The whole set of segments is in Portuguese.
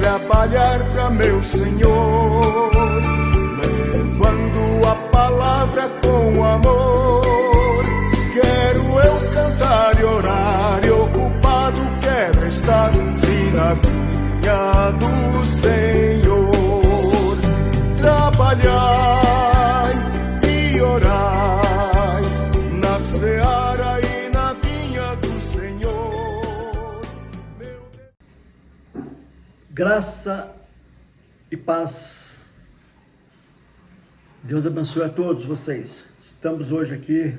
trabalhar para meu Senhor, levando a palavra com amor. Quero eu cantar e orar, e ocupado quero estar, se na vinha do Senhor. Trabalhai e orai, na seara e na vinha do Senhor. Graça e paz. Deus abençoe a todos vocês. Estamos hoje aqui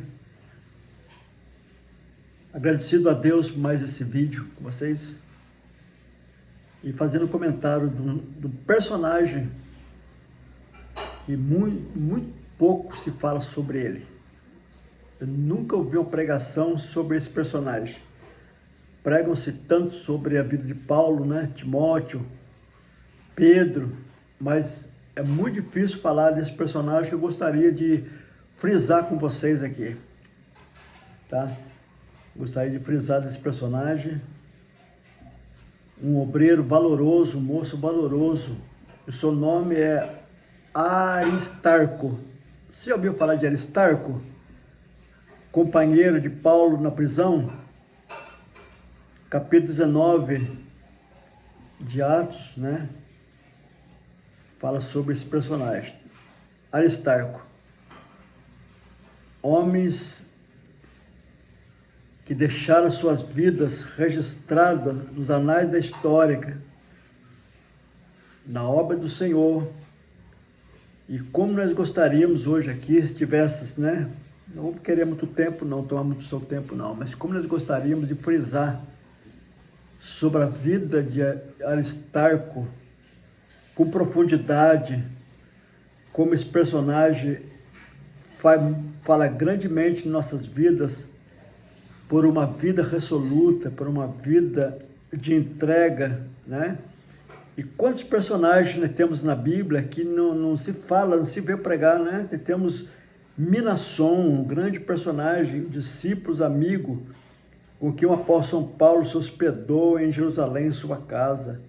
agradecido a Deus por mais esse vídeo com vocês e fazendo um comentário do personagem que muito pouco se fala sobre ele. Eu nunca ouvi uma pregação sobre esse personagem. Pregam-se tanto sobre a vida de Paulo, né, Timóteo, Pedro, mas é muito difícil falar desse personagem que eu gostaria de frisar com vocês aqui, tá? Gostaria de frisar desse personagem, um obreiro valoroso, um moço valoroso. O seu nome é Aristarco. Você já ouviu falar de Aristarco? Companheiro de Paulo na prisão? Capítulo 19 de Atos, né? Fala sobre esse personagem. Aristarco. Homens que deixaram suas vidas registradas nos anais da história, na obra do Senhor. E como nós gostaríamos hoje aqui, se tivesse, né? Não vou querer muito tempo, não tomar muito seu tempo, não. Mas como nós gostaríamos de frisar sobre a vida de Aristarco, com profundidade, como esse personagem fala grandemente em nossas vidas, por uma vida resoluta, por uma vida de entrega, né? E quantos personagens nós temos na Bíblia que não se fala, não se vê pregar, né? Temos Minasson, um grande personagem, discípulos, amigo, com quem o apóstolo São Paulo se hospedou em Jerusalém, em sua casa.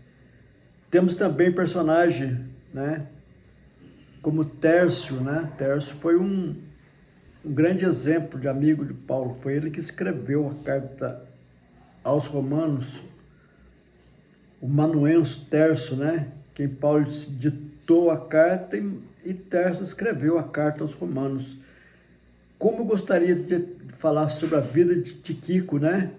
Temos também personagem, né, como Tércio, né? Tércio foi um grande exemplo de amigo de Paulo. Foi ele que escreveu a carta aos Romanos. O manuense Tércio, né? Quem Paulo ditou a carta e Tércio escreveu a carta aos Romanos. Como eu gostaria de falar sobre a vida de Tíquico, né?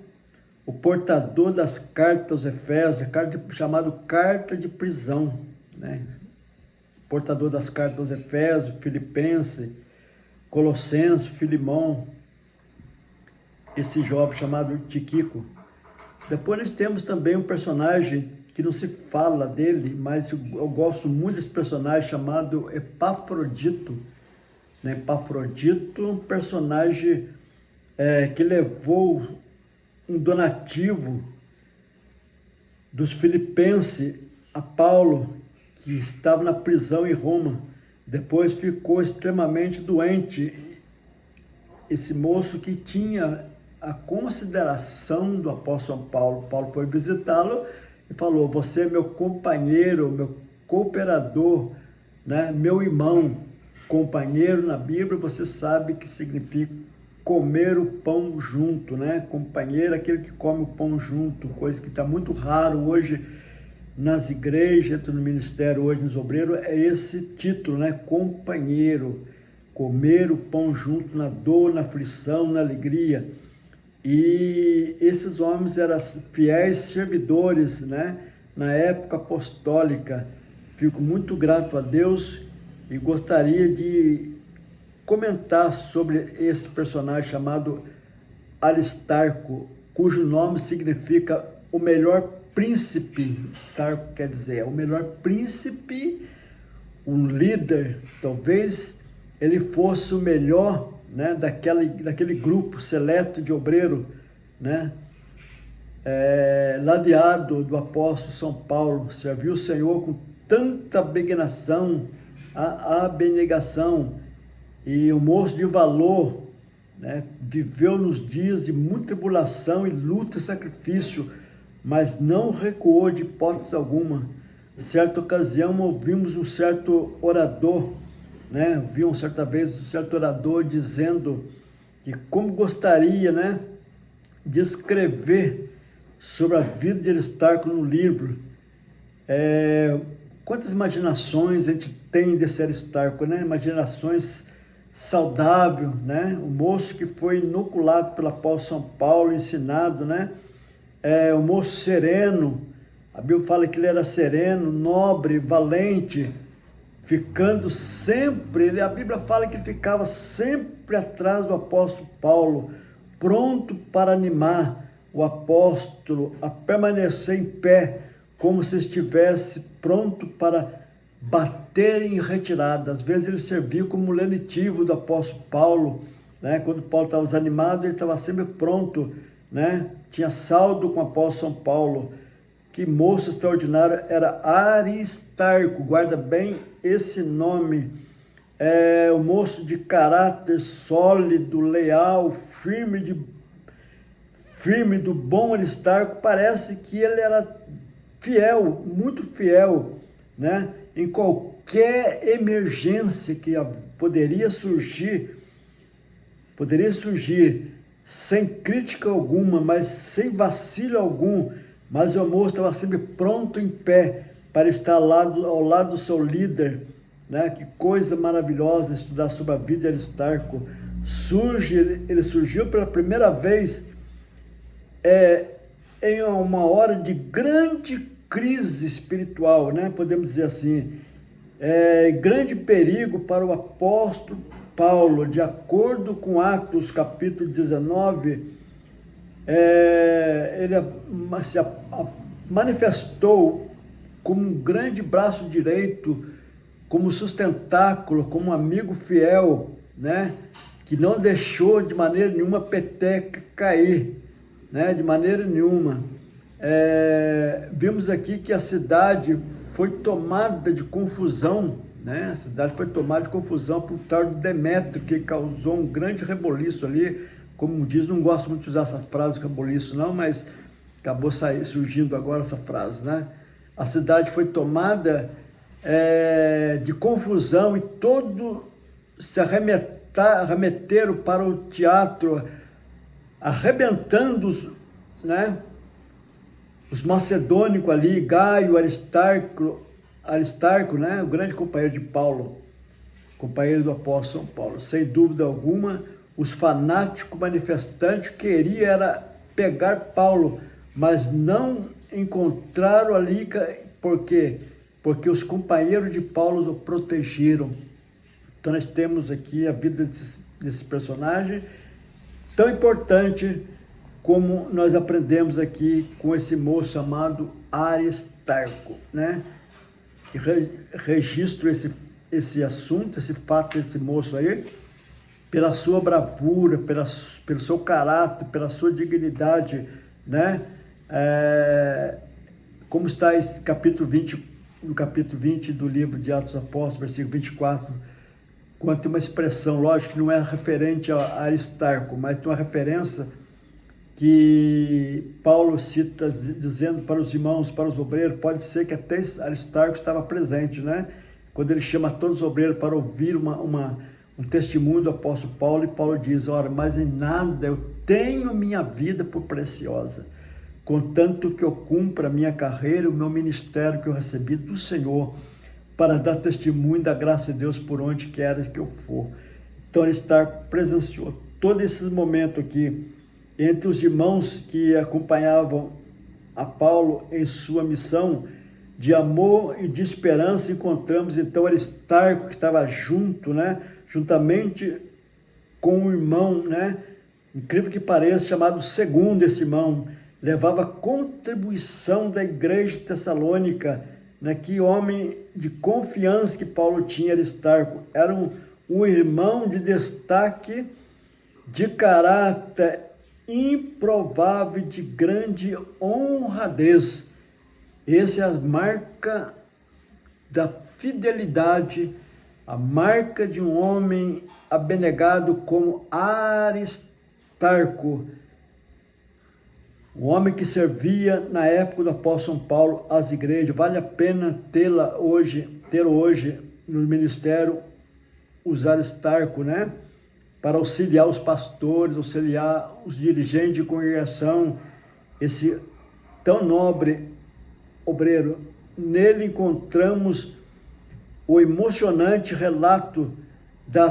O portador das cartas aos Efésios, chamado carta de prisão, né? Portador das cartas aos Efésios, Filipenses, Colossenses, Filimão, esse jovem chamado Tíquico. Depois nós temos também um personagem que não se fala dele, mas eu gosto muito desse personagem chamado Epafrodito, né? Epafrodito, um personagem que levou um donativo dos filipenses a Paulo, que estava na prisão em Roma. Depois ficou extremamente doente. Esse moço que tinha a consideração do apóstolo São Paulo. Paulo foi visitá-lo e falou: você é meu companheiro, meu cooperador, né? Meu irmão. Companheiro na Bíblia, você sabe que significa comer o pão junto, né? Companheiro, aquele que come o pão junto, coisa que está muito raro hoje nas igrejas, no ministério, hoje nos obreiros, é esse título, né? Companheiro, comer o pão junto na dor, na aflição, na alegria. E esses homens eram fiéis servidores, né? Na época apostólica. Fico muito grato a Deus e gostaria de comentar sobre esse personagem chamado Aristarco, cujo nome significa o melhor príncipe. Aristarco quer dizer o melhor príncipe, um líder. Talvez ele fosse o melhor, né, daquele grupo seleto de obreiro, né, ladeado do apóstolo São Paulo. Serviu o Senhor com tanta abnegação, a abnegação, e um moço de valor, né, viveu nos dias de muita tribulação e luta e sacrifício, mas não recuou de hipótese alguma. certa ocasião ouvimos um certo orador, né? Vi uma certa vez um certo orador dizendo que como gostaria, né, de escrever sobre a vida de Aristarco no livro. Quantas imaginações a gente tem desse Aristarco, né? Imaginações saudáveis, né? O moço que foi inoculado pelo apóstolo São Paulo, ensinado, né? O moço sereno, a Bíblia fala que ele era sereno, nobre, valente, ficando sempre, a Bíblia fala que ele ficava sempre atrás do apóstolo Paulo, pronto para animar o apóstolo a permanecer em pé, como se estivesse pronto para bater em retirada. Às vezes ele serviu como lenitivo do apóstolo Paulo, né? Quando Paulo estava desanimado, ele estava sempre pronto, né? Tinha saldo com o apóstolo São Paulo. Que moço extraordinário era Aristarco, guarda bem esse nome. O moço de caráter sólido, leal, firme do bom Aristarco. Parece que ele era fiel, muito fiel, né? Em qualquer emergência que poderia surgir sem crítica alguma, mas sem vacilo algum. Mas o moço estava sempre pronto em pé para estar ao lado do seu líder, né? Que coisa maravilhosa estudar sobre a vida de Aristarco. Ele surgiu pela primeira vez em uma hora de grande crise espiritual, né? Podemos dizer assim, grande perigo para o apóstolo Paulo. De acordo com Atos capítulo 19, ele se manifestou como um grande braço direito, como sustentáculo, como um amigo fiel, né? Que não deixou de maneira nenhuma a peteca cair, né? De maneira nenhuma. Vimos aqui que a cidade foi tomada de confusão, né? A cidade foi tomada de confusão por tal de Demétrio, que causou um grande reboliço ali. Como diz, não gosto muito de usar essa frase, reboliço não, mas acabou surgindo agora essa frase, né? A cidade foi tomada de confusão e todos se arremeteram para o teatro, arrebentando, né? Os macedônicos ali, Gaio, Aristarco, né? O grande companheiro de Paulo, companheiro do apóstolo São Paulo. Sem dúvida alguma, os fanáticos manifestantes queriam era pegar Paulo, mas não encontraram ali, por quê? Porque os companheiros de Paulo o protegeram. Então nós temos aqui a vida desse personagem, tão importante como nós aprendemos aqui com esse moço chamado Aristarco, né? E registro esse assunto, esse fato desse moço aí, pela sua bravura, pelo seu caráter, pela sua dignidade, né? Como está esse no capítulo 20 do livro de Atos dos Apóstolos, versículo 24, quando tem uma expressão, lógico que não é referente a Aristarco, mas tem uma referência que Paulo cita dizendo para os irmãos, para os obreiros, pode ser que até Aristarco estava presente, né? Quando ele chama todos os obreiros para ouvir um testemunho do apóstolo Paulo, e Paulo diz, ora, mas em nada eu tenho minha vida por preciosa, contanto que eu cumpra a minha carreira, o meu ministério que eu recebi do Senhor, para dar testemunho da graça de Deus por onde quer que eu for. Então ele presenciou todo esse momento aqui, entre os irmãos que acompanhavam a Paulo em sua missão, de amor e de esperança. Encontramos então Aristarco, que estava junto, né? Juntamente com o irmão, né? Incrível que pareça, chamado Segundo, esse irmão, levava contribuição da igreja de Tessalônica, né? Que homem de confiança que Paulo tinha, Aristarco. Era um irmão de destaque, de caráter improvável, de grande honradez. Essa é a marca da fidelidade, a marca de um homem abnegado como Aristarco. um homem que servia na época do apóstolo São Paulo às igrejas. Vale a pena ter hoje no ministério usar Aristarco, né? Para auxiliar os pastores, auxiliar os dirigentes de congregação, esse tão nobre obreiro. Nele encontramos o emocionante relato da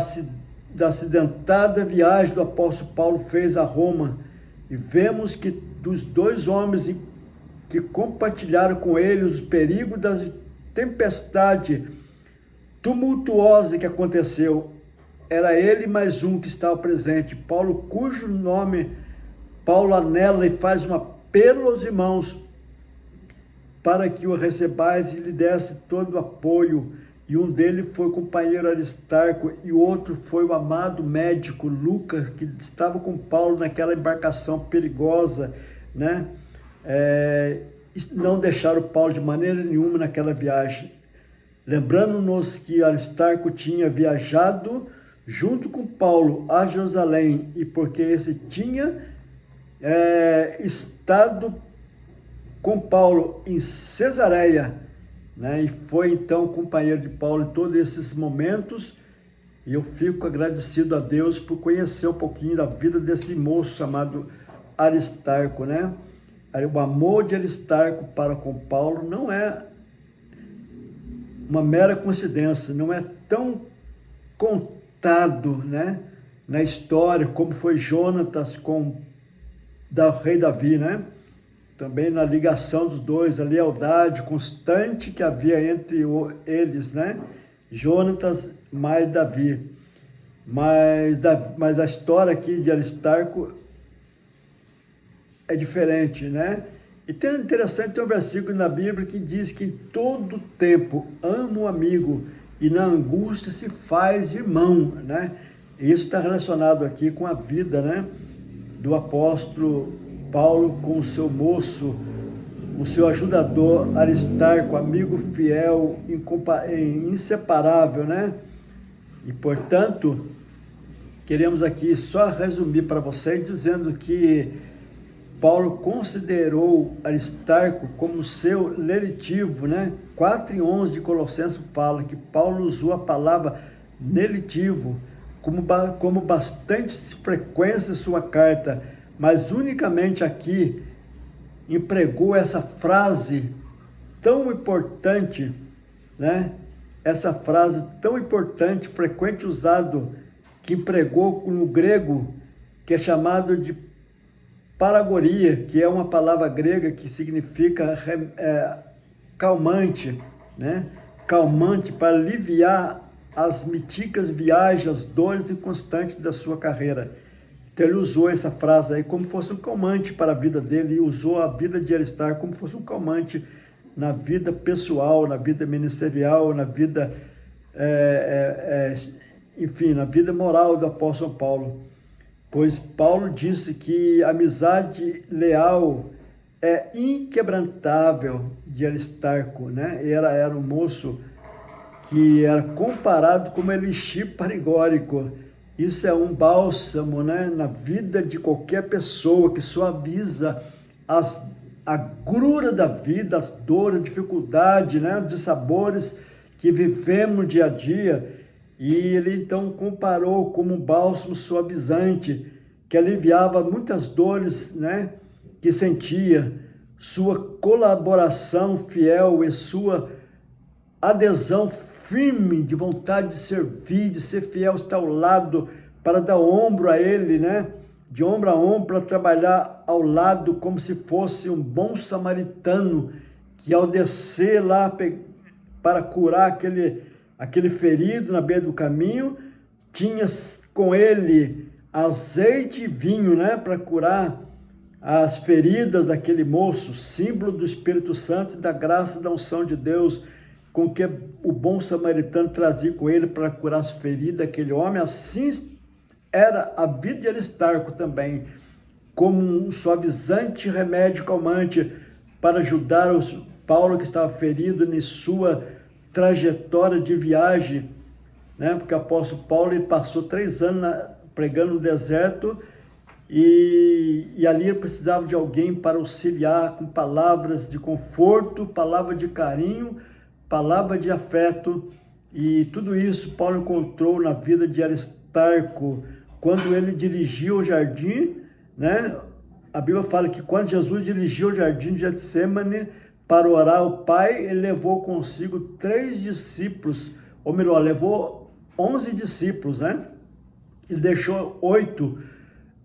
acidentada viagem do apóstolo Paulo fez a Roma, e vemos que dos dois homens que compartilharam com ele os perigos da tempestade tumultuosa que aconteceu, era ele mais um que estava presente, Paulo, cujo nome Paulo anela e faz um apelo aos irmãos para que o recebais e lhe desse todo o apoio. E um deles foi o companheiro Aristarco, e o outro foi o amado médico Lucas, que estava com Paulo naquela embarcação perigosa, né? Não deixaram Paulo de maneira nenhuma naquela viagem. Lembrando-nos que Aristarco tinha viajado junto com Paulo a Jerusalém, e porque esse tinha estado com Paulo em Cesareia, né? E foi então companheiro de Paulo em todos esses momentos, e eu fico agradecido a Deus por conhecer um pouquinho da vida desse moço chamado Aristarco, né? O amor de Aristarco para com Paulo não é uma mera coincidência, não é tão contado, né, na história como foi Jonatas com o rei Davi, né? Também na ligação dos dois, a lealdade constante que havia entre eles, né? Jonatas mais Davi. Mas a história aqui de Aristarco é diferente, né? E tem interessante, tem um versículo na Bíblia que diz que em todo tempo ama o amigo e na angústia se faz irmão, né? E isso está relacionado aqui com a vida, né, do apóstolo Paulo com o seu moço, o seu ajudador Aristarco, amigo fiel, inseparável, né? E, portanto, queremos aqui só resumir para vocês dizendo que Paulo considerou Aristarco como seu lenitivo, né? 4:11 de Colossenses fala que Paulo usou a palavra lenitivo como bastante frequência em sua carta, mas unicamente aqui empregou essa frase tão importante, né? Essa frase tão importante, frequente usado, que empregou no grego, que é chamado de paragoria, que é uma palavra grega que significa calmante, né? Calmante, para aliviar as míticas viagens, as dores inconstantes da sua carreira. Então ele usou essa frase aí como fosse um calmante para a vida dele, e usou a vida de Aristarco como fosse um calmante na vida pessoal, na vida ministerial, na vida, enfim, na vida moral do apóstolo Paulo. Pois Paulo disse que a amizade leal é inquebrantável de Aristarco, né? Era um moço que era comparado como elixir parigórico. Isso é um bálsamo, né, na vida de qualquer pessoa, que suaviza a agrura da vida, as dores, a dificuldade, né, de sabores que vivemos dia a dia. E ele então comparou como um bálsamo suavizante que aliviava muitas dores, né, que sentia. Sua colaboração fiel e sua adesão firme de vontade de servir, de ser fiel, estar ao lado para dar ombro a ele, né? De ombro a ombro para trabalhar ao lado como se fosse um bom samaritano que ao descer lá para curar aquele ferido na beira do caminho, tinha com ele azeite e vinho, né? Para curar as feridas daquele moço, símbolo do Espírito Santo e da graça da unção de Deus, com que o bom samaritano trazia com ele para curar as feridas daquele homem. Assim era a vida de Aristarco também, como um suavizante remédio calmante para ajudar Paulo, que estava ferido em sua trajetória de viagem, né? Porque o apóstolo Paulo ele passou 3 anos pregando no deserto, e ali ele precisava de alguém para auxiliar com palavras de conforto, palavra de carinho, palavra de afeto, e tudo isso Paulo encontrou na vida de Aristarco, quando ele dirigiu o jardim, né? A Bíblia fala que quando Jesus dirigiu o jardim de Getsêmani para orar ao Pai, ele levou consigo 3 discípulos, ou melhor, levou 11 discípulos, né? Ele deixou 8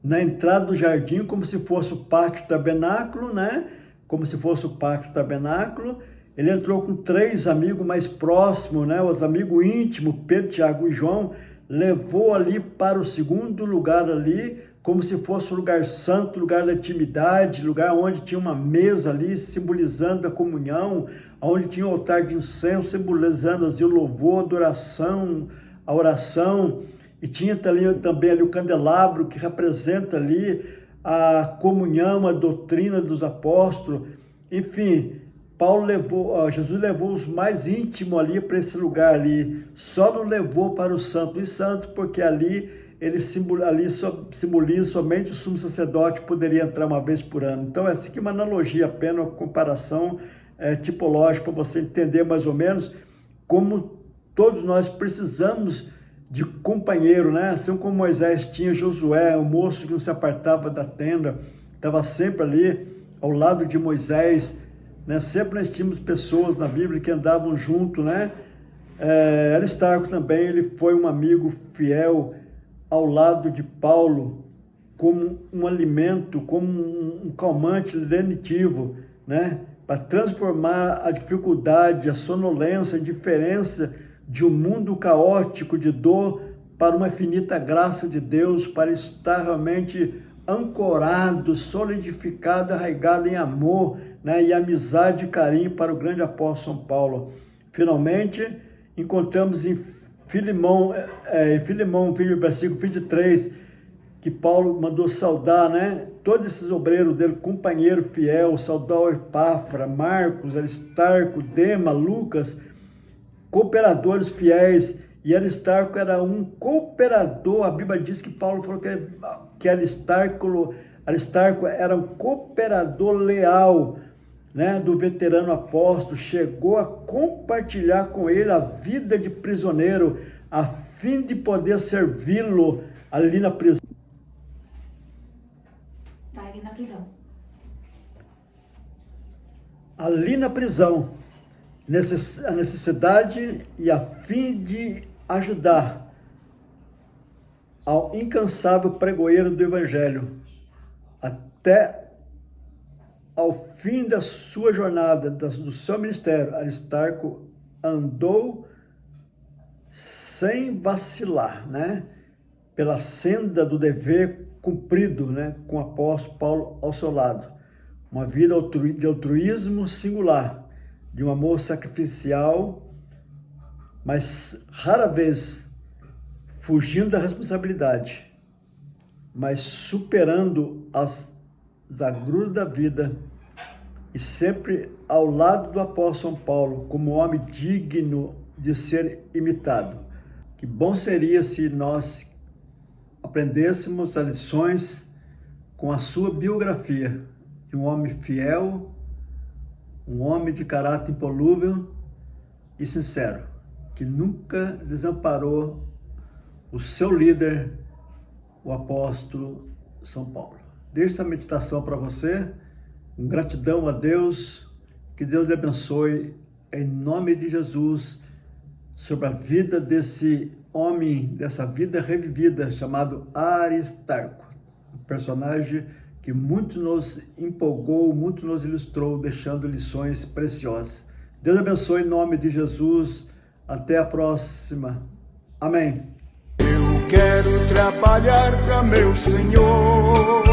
na entrada do jardim, como se fosse o pátio tabernáculo, né? Como se fosse o pátio tabernáculo. Ele entrou com 3 amigos mais próximos, né? Os amigos íntimos, Pedro, Tiago e João, levou ali para o segundo lugar ali, como se fosse um lugar santo, lugar da intimidade, lugar onde tinha uma mesa ali, simbolizando a comunhão, onde tinha um altar de incenso, simbolizando assim, o louvor, a adoração, a oração, e tinha também ali o candelabro, que representa ali a comunhão, a doutrina dos apóstolos. Enfim, Jesus levou os mais íntimos ali para esse lugar ali, só não levou para o Santo e Santo, porque ali ele simboliza somente o sumo sacerdote poderia entrar uma vez por ano. Então, essa aqui é uma analogia apenas, uma comparação tipológica, para você entender mais ou menos como todos nós precisamos de companheiro, né? Assim como Moisés tinha Josué, o moço que não se apartava da tenda, estava sempre ali ao lado de Moisés, né? Sempre nós tínhamos pessoas na Bíblia que andavam junto, né? Aristarco também, ele foi um amigo fiel ao lado de Paulo, como um alimento, como um calmante lenitivo, né? Para transformar a dificuldade, a sonolência, a indiferença de um mundo caótico de dor para uma infinita graça de Deus, para estar realmente ancorado, solidificado, arraigado em amor, né? E amizade e carinho para o grande apóstolo São Paulo. Finalmente, encontramos em Filemão, versículo 23, que Paulo mandou saudar, né? Todos esses obreiros dele, companheiro fiel, saudar o Epáfra, Marcos, Aristarco, Dema, Lucas, cooperadores fiéis. E Aristarco era um cooperador. A Bíblia diz que Paulo falou que Aristarco era um cooperador leal, né, do veterano apóstolo, chegou a compartilhar com ele a vida de prisioneiro, a fim de poder servi-lo ali na prisão. Ali na prisão. Ali na prisão, a necessidade e a fim de ajudar ao incansável pregoeiro do Evangelho, até ao fim da sua jornada, do seu ministério, Aristarco andou sem vacilar, né? Pela senda do dever cumprido, né? Com o apóstolo Paulo ao seu lado. Uma vida de altruísmo singular, de um amor sacrificial, mas rara vez fugindo da responsabilidade, mas superando as agruras da vida, e sempre ao lado do apóstolo São Paulo, como homem digno de ser imitado. Que bom seria se nós aprendêssemos as lições com a sua biografia, de um homem fiel, um homem de caráter impolúvel e sincero, que nunca desamparou o seu líder, o apóstolo São Paulo. Deixo essa meditação para você, com gratidão a Deus, que Deus lhe abençoe, em nome de Jesus, sobre a vida desse homem, dessa vida revivida, chamado Aristarco, um personagem que muito nos empolgou, muito nos ilustrou, deixando lições preciosas. Deus abençoe em nome de Jesus, até a próxima. Amém. Eu quero trabalhar para meu Senhor.